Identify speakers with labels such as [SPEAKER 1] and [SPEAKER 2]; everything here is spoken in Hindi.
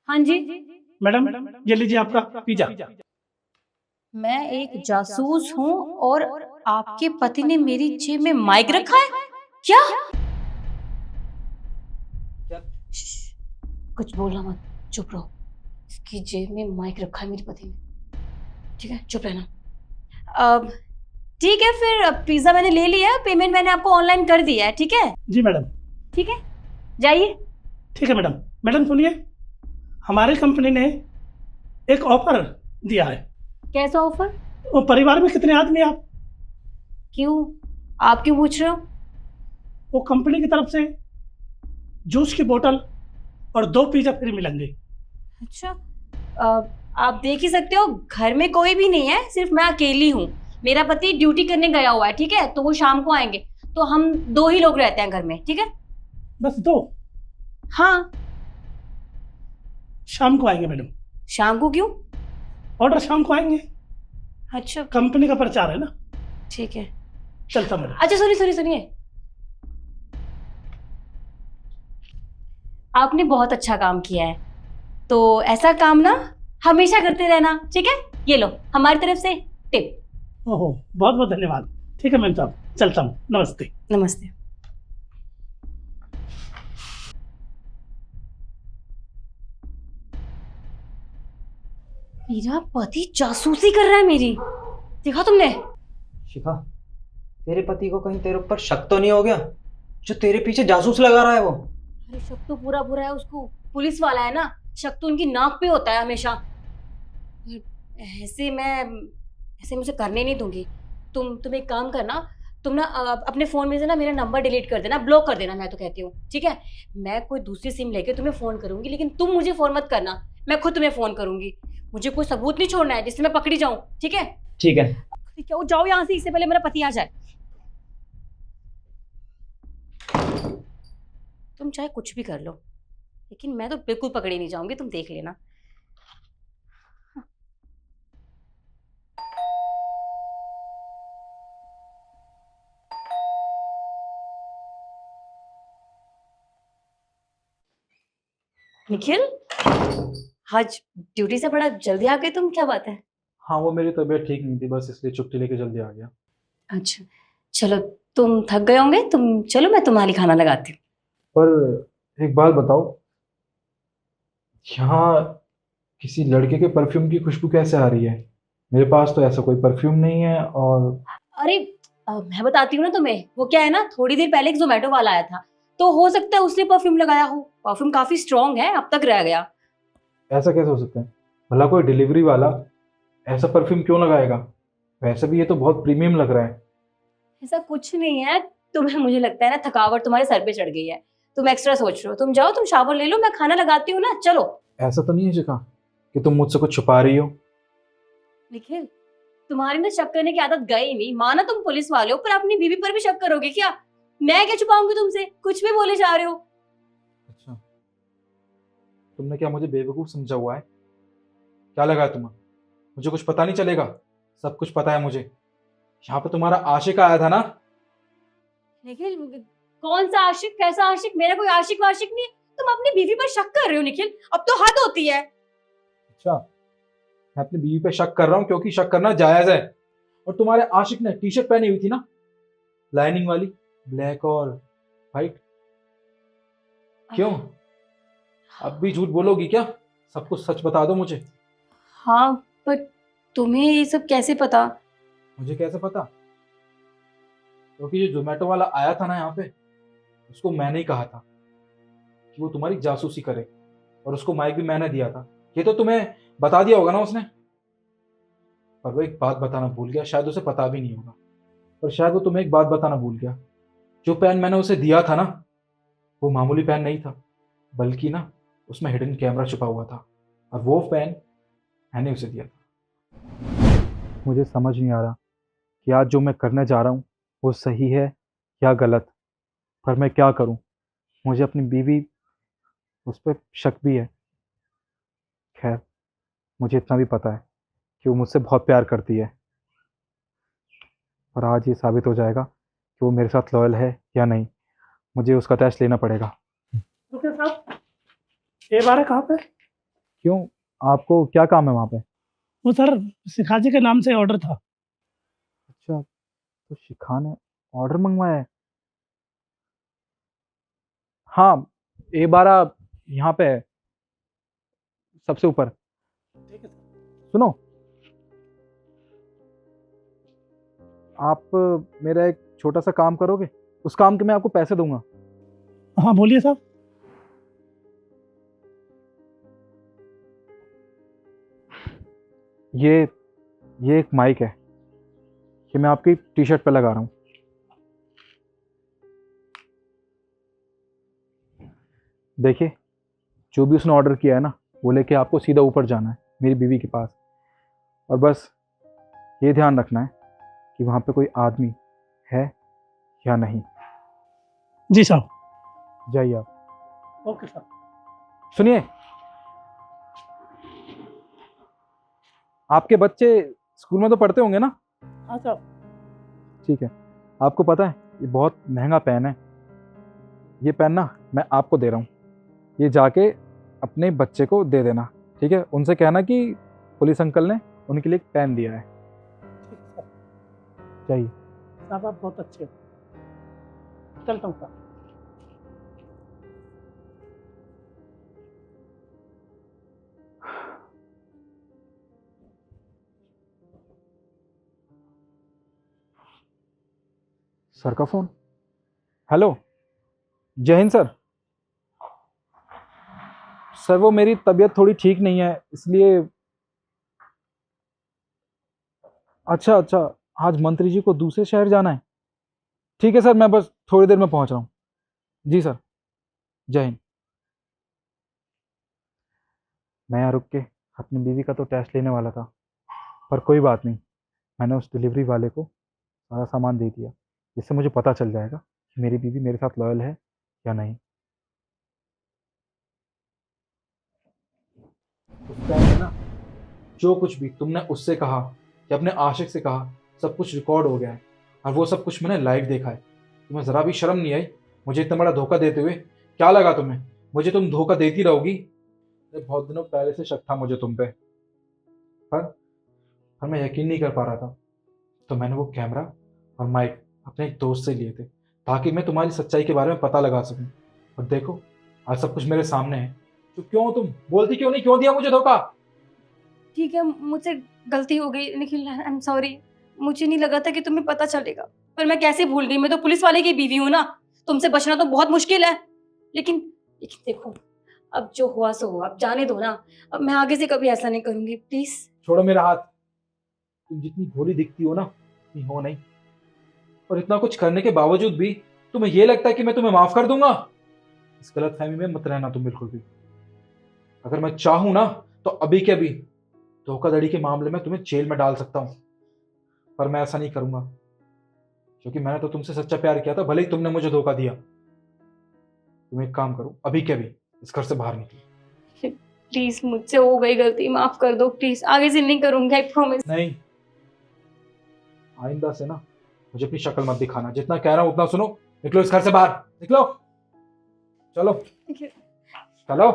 [SPEAKER 1] हाँ जी।
[SPEAKER 2] मैडम, ये लीजिए आपका पिज्जा।
[SPEAKER 1] मैं एक जासूस हूँ और आपके पति ने मेरी जेब में माइक रखा है? क्या?
[SPEAKER 3] क्या?
[SPEAKER 1] श्श, कुछ बोलना मत, चुप रहो। इसकी जेब में माइक रखा है मेरे पति ने। ठीक है, चुप रहना। अब ठीक है, फिर पिज्जा मैंने ले लिया, पेमेंट मैंने आपको ऑनलाइन कर दिया है। ठीक है?
[SPEAKER 2] जी मैडम।
[SPEAKER 1] ठीक है, जाइए।
[SPEAKER 2] ठीक है मैडम। मैडम सुनिए, हमारी कंपनी ने एक ऑफर दिया है।
[SPEAKER 1] कैसा ऑफर?
[SPEAKER 2] वो परिवार में कितने आदमी हैं आप?
[SPEAKER 1] क्यों, आप क्यों पूछ रहे हो?
[SPEAKER 2] वो कंपनी की तरफ से जूस की बोतल और 2 पिज्जा फ्री मिलेंगे।
[SPEAKER 1] अच्छा, आप देख ही सकते हो, घर में कोई भी नहीं है, सिर्फ मैं अकेली हूँ। मेरा पति ड्यूटी करने गया हुआ है, ठीक है, तो वो शाम को आएंगे। तो हम 2 ही लोग रहते हैं घर में, ठीक है?
[SPEAKER 2] बस 2?
[SPEAKER 1] हाँ।
[SPEAKER 2] शाम को आएंगे मैडम।
[SPEAKER 1] शाम को क्यों?
[SPEAKER 2] ऑर्डर शाम को आएंगे,
[SPEAKER 1] अच्छा
[SPEAKER 2] कंपनी का प्रचार है ना।
[SPEAKER 1] ठीक है।
[SPEAKER 2] चलता मैडम।
[SPEAKER 1] अच्छा सुनिए, आपने बहुत अच्छा काम किया है, तो ऐसा काम ना हमेशा करते रहना, ठीक है? ये लो हमारी तरफ से टिप।
[SPEAKER 2] ओहो, बहुत बहुत धन्यवाद। ठीक है मैम साहब, चलता हूँ। नमस्ते।
[SPEAKER 1] नमस्ते। मेरा पति जासूसी कर रहा है मेरी, देखा तुमने?
[SPEAKER 3] शिखा, तेरे पति को कहीं तेरे ऊपर शक तो नहीं हो गया, जो तेरे पीछे जासूस लगा रहा है वो?
[SPEAKER 1] अरे शक तो पूरा बुरा है उसको, पुलिस वाला है ना, शक तो उनकी नाक पे होता है हमेशा। ऐसे मुझे करने नहीं दूंगी। तुम एक काम करना, तुम ना अपने फोन में से ना मेरा नंबर डिलीट कर देना, ब्लॉक कर देना, मैं तो कहती हूँ, ठीक है? मैं कोई दूसरी सिम लेके तुम्हें फोन करूंगी, लेकिन तुम मुझे फोन मत करना, मैं खुद तुम्हें फोन करूंगी। मुझे कोई सबूत नहीं छोड़ना है जिससे मैं पकड़ी जाऊं, ठीक है?
[SPEAKER 3] ठीक है।
[SPEAKER 1] ठीक है, वो जाओ यहाँ से, इससे पहले मेरा पति आ जाए। तुम चाहे कुछ भी कर लो, लेकिन मैं तो बिल्कुल पकड़ी नहीं जाऊंगी, तुम देख लेना। निखिल, आज ड्यूटी से बड़ा जल्दी आ गए तुम, क्या बात है?
[SPEAKER 4] हाँ, वो मेरी तबीयत ठीक नहीं थी, बस इसलिए छुट्टी लेके जल्दी आ गया।
[SPEAKER 1] अच्छा चलो, तुम थक गए होंगे, तुम चलो मैं तुम्हारी खाना लगाती हूँ।
[SPEAKER 4] पर एक बात बताओ, यहाँ किसी लड़के के परफ्यूम की खुशबू कैसे आ रही है? मेरे पास तो ऐसा कोई परफ्यूम नहीं है। और
[SPEAKER 1] अरे मैं बताती हूँ ना तुम्हें, वो क्या है ना, थोड़ी देर पहले एक जोमेटो वाला आया था, तो हो सकता है उसने परफ्यूम लगाया हो। परफ्यूम काफी स्ट्रांग है, अब तक रह गया।
[SPEAKER 4] ऐसा कैसे हो सकता है? भला कोई डिलीवरी वाला ऐसा परफ्यूम क्यों लगाएगा? वैसे भी ये तो बहुत प्रीमियम लग रहा है।
[SPEAKER 1] ऐसा कुछ नहीं है, तुम्हें, मुझे लगता है ना थकावट तुम्हारे सर पे चढ़ गई है, तुम एक्स्ट्रा सोच रहे हो। तुम जाओ, तुम शावर ले लो, मैं खाना लगाती हूँ ना, चलो।
[SPEAKER 4] ऐसा तो नहीं है शिखा कि तुम मुझसे कुछ छुपा रही हो?
[SPEAKER 1] निखिल, तुम्हारी ना शक करने की आदत गई नहीं, माना तुम पुलिस वाले हो, पर अपनी बीवी पर भी शक करोगे क्या? मैं क्या छुपाऊंगी तुमसे, कुछ भी बोले जा रहे हो।
[SPEAKER 4] अच्छा, तुमने क्या मुझे बेवकूफ समझा हुआ है? क्या लगा है तुम्हें मुझे कुछ पता नहीं चलेगा? सब कुछ पता है मुझे। यहाँ पे तुम्हारा आशिक आया था ना?
[SPEAKER 1] निखिल, कौन सा आशिक, कैसा आशिक? मेरा कोई आशिक वाशिक नहीं है। तुम अपनी बीवी पर शक कर रहे हो निखिल, अब तो हद होती है।
[SPEAKER 4] अच्छा, मैं अपनी बीवी पे शक कर रहा हूँ क्योंकि शक करना जायज है। और तुम्हारे आशिक ने टी शर्ट पहनी हुई थी ना, लाइनिंग वाली, ब्लैक और व्हाइट। क्यों अब भी झूठ बोलोगी क्या? सब कुछ सच बता दो मुझे।
[SPEAKER 1] हाँ, पर तुम्हें ये सब कैसे पता?
[SPEAKER 4] मुझे कैसे पता? क्योंकि जो जोमेटो वाला आया था ना यहाँ पे, उसको मैंने ही कहा था कि वो तुम्हारी जासूसी करे, और उसको माइक भी मैंने दिया था। ये तो तुम्हें बता दिया होगा ना उसने। पर वो एक बात बताना भूल गया, शायद उसे पता भी नहीं होगा, पर शायद वो तुम्हें एक बात बताना भूल गया। जो पेन मैंने उसे दिया था ना, वो मामूली पेन नहीं था, बल्कि ना उसमें हिडन कैमरा छुपा हुआ था, और वो पेन मैंने उसे दिया था। मुझे समझ नहीं आ रहा कि आज जो मैं करने जा रहा हूँ वो सही है या गलत, पर मैं क्या करूँ? मुझे अपनी बीवी, उस पर शक भी है। खैर, मुझे इतना भी पता है कि वो मुझसे बहुत प्यार करती है, और आज ये साबित हो जाएगा कि वो मेरे साथ लॉयल है या नहीं। मुझे उसका टेस्ट लेना पड़ेगा।
[SPEAKER 2] डॉक्टर साहब, ये बार कहाँ पे?
[SPEAKER 4] क्यों, आपको क्या काम है वहाँ पे?
[SPEAKER 2] वो सर शिखाजी के नाम से ऑर्डर था।
[SPEAKER 4] अच्छा, तो शिखा ने ऑर्डर मंगवाया है। हाँ, A12 यहाँ पे है, सबसे ऊपर।
[SPEAKER 2] ठीक है सर।
[SPEAKER 4] सुनो, आप मेरा एक छोटा सा काम करोगे? उस काम के मैं आपको पैसे दूंगा।
[SPEAKER 2] हाँ बोलिए साहब।
[SPEAKER 4] ये एक माइक है, कि मैं आपकी टी शर्ट पे लगा रहा हूँ। देखिए, जो भी उसने ऑर्डर किया है ना, वो लेके आपको सीधा ऊपर जाना है मेरी बीवी के पास। और बस ये ध्यान रखना है कि वहाँ पे कोई आदमी है या नहीं।
[SPEAKER 2] जी साहब।
[SPEAKER 4] जाइए आप।
[SPEAKER 2] Okay sir.
[SPEAKER 4] सुनिए, आपके बच्चे स्कूल में तो पढ़ते होंगे ना?
[SPEAKER 2] हाँ साहब।
[SPEAKER 4] ठीक है, आपको पता है ये बहुत महंगा पेन है। ये पेन ना मैं आपको दे रहा हूँ, ये जाके अपने बच्चे को दे देना, ठीक है? उनसे कहना कि पुलिस अंकल ने उनके लिए एक पेन दिया है।
[SPEAKER 2] ठीक है सर।
[SPEAKER 4] चाहिए।
[SPEAKER 2] साहब आप बहुत अच्छे हो। चलता हूँ साहब।
[SPEAKER 4] सर का फोन। हेलो, जय हिंद सर। सर वो मेरी तबीयत थोड़ी ठीक नहीं है, इसलिए। अच्छा अच्छा, आज मंत्री जी को दूसरे शहर जाना है। ठीक है सर, मैं बस थोड़ी देर में पहुंच रहा हूँ। जी सर, जय हिंद। मैं यहाँ रुक के अपनी बीवी का तो टेस्ट लेने वाला था, पर कोई बात नहीं, मैंने उस डिलीवरी वाले को सारा सामान दे दिया, जिससे मुझे पता चल जाएगा कि मेरी बीवी मेरे साथ लॉयल है या नहीं। उस टाइम में ना, जो कुछ भी तुमने उससे कहा या अपने आशिक से कहा, सब कुछ रिकॉर्ड हो गया है, और वो सब कुछ मैंने लाइव देखा है। तुम्हें ज़रा भी शर्म नहीं आई मुझे इतना बड़ा धोखा देते हुए? क्या लगा तुम्हें मुझे तुम धोखा देती रहोगी? अरे बहुत दिनों पहले से शक था मुझे तुम पे, पर पर मैं यकीन नहीं कर पा रहा था। तो मैंने वो कैमरा और माइक अपने एक दोस्त से लिए थे, ताकि मैं तुम्हारी सच्चाई के बारे में पता लगा सकूं। और देखो, आज सब कुछ मेरे सामने है। तो क्यों तुम बोलती क्यों नहीं, क्यों दिया मुझे धोखा?
[SPEAKER 1] ठीक है, मुझसे गलती हो गई निखिल, आई एम सॉरी। मुझे नहीं लगा था कि तुम्हें पता चलेगा, पर मैं कैसे भूल गई, मैं तो पुलिस वाले की बीवी हूँ ना। तुमसे बचना तो बहुत मुश्किल है। लेकिन लेकिन देखो, अब जो हुआ सो हुआ, अब जाने दो ना। अब मैं आगे से कभी ऐसा नहीं करूंगी, प्लीज।
[SPEAKER 4] छोड़ो मेरा हाथ। तुम जितनी भोली दिखती हो ना, उतनी हो नहीं। और इतना कुछ करने के बावजूद भी तुम्हें ये लगता है कि मैं तुम्हें माफ कर दूंगा? इस गलतफहमी में मत रहना तुम बिल्कुल भी। अगर मैं चाहूं ना, तो अभी के अभी धोखाधड़ी के मामले में तुम्हें जेल में डाल सकता हूं, पर मैं ऐसा नहीं करूंगा, क्योंकि मैंने तो तुमसे सच्चा प्यार किया था, भले ही तुमने मुझे धोखा दिया। तुम एक काम करो, अभी के अभी इस घर से बाहर निकलो।
[SPEAKER 1] प्लीज, मुझसे हो गई गलती, माफ कर दो प्लीज। आगे से नहीं करूंगी, आई प्रॉमिस।
[SPEAKER 4] नहीं, आइंदा से ना मुझे अपनी शक्ल मत दिखाना। जितना कह रहा हूं उतना सुनो। निकलो इस घर से बाहर, निकलो। चलो चलो।